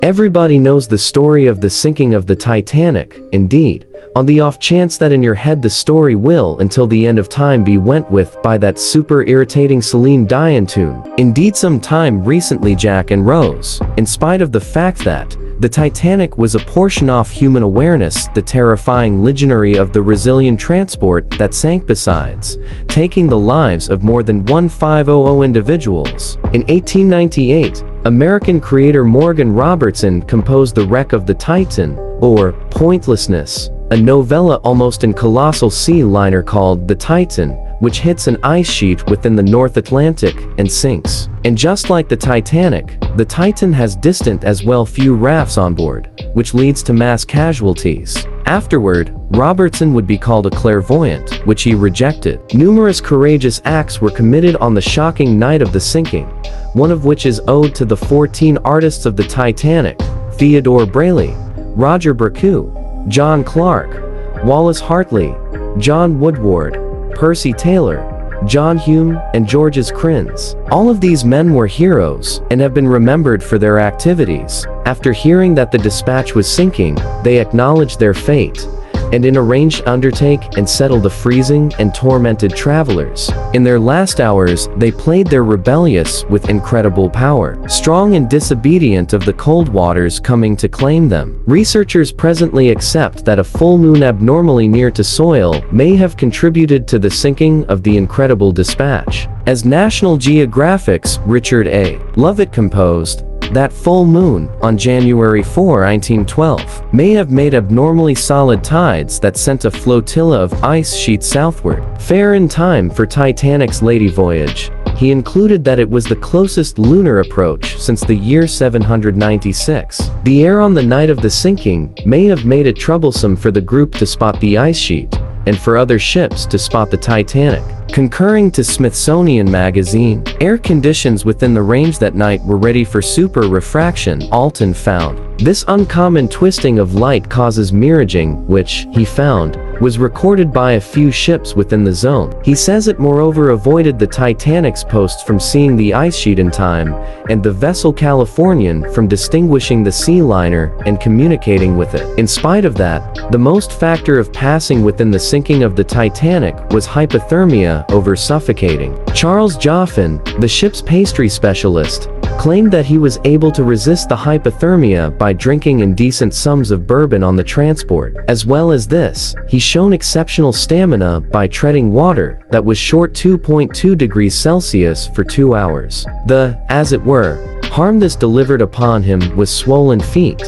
Everybody knows the story of the sinking of the Titanic. Indeed, on the off chance that in your head the story will until the end of time be went with by that super irritating Celine Dion tune. Indeed, some time recently Jack and Rose, in spite of the fact that the Titanic was a portion off human awareness, the terrifying legionary of the resilient transport that sank besides taking the lives of more than 1,500 individuals. In 1898, American creator Morgan Robertson composed The Wreck of the Titan, or Pointlessness, a novella almost in colossal sea liner called The Titan, which hits an ice sheet within the North Atlantic and sinks. And just like the Titanic, the Titan has distant as well few rafts on board, which leads to mass casualties. Afterward, Robertson would be called a clairvoyant, which he rejected. Numerous courageous acts were committed on the shocking night of the sinking, one of which is owed to the 14 artists of the Titanic: Theodore Brayley, Roger Bercou, John Clark, Wallace Hartley, John Woodward, Percy Taylor, John Hume, and Georges Crins. All of these men were heroes and have been remembered for their activities. After hearing that the dispatch was sinking, they acknowledged their fate and in arranged undertake and settle the freezing and tormented travelers. In their last hours, they played their rebellious with incredible power, strong and disobedient of the cold waters coming to claim them. Researchers presently accept that a full moon abnormally near to soil may have contributed to the sinking of the incredible dispatch. As National Geographic's Richard A. Lovett composed, that full moon, on January 4, 1912, may have made abnormally solid tides that sent a flotilla of ice sheets southward. Fair in time for Titanic's lady voyage, he included that it was the closest lunar approach since the year 796. The air on the night of the sinking may have made it troublesome for the group to spot the ice sheet, and for other ships to spot the Titanic. Concurring to Smithsonian Magazine, air conditions within the range that night were ready for super refraction. Alton found this uncommon twisting of light causes miraging, which, he found, was recorded by a few ships within the zone. He says it moreover avoided the Titanic's posts from seeing the ice sheet in time, and the vessel Californian from distinguishing the sea liner and communicating with it. In spite of that, the most factor of passing within the sinking of the Titanic was hypothermia over suffocating. Charles Joffin, the ship's pastry specialist, claimed that he was able to resist the hypothermia by drinking indecent sums of bourbon on the transport. As well as this, he shown exceptional stamina by treading water that was short 2.2 degrees Celsius for 2 hours. The, as it were, harm this delivered upon him was swollen feet,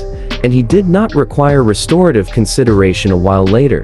and he did not require restorative consideration a while later.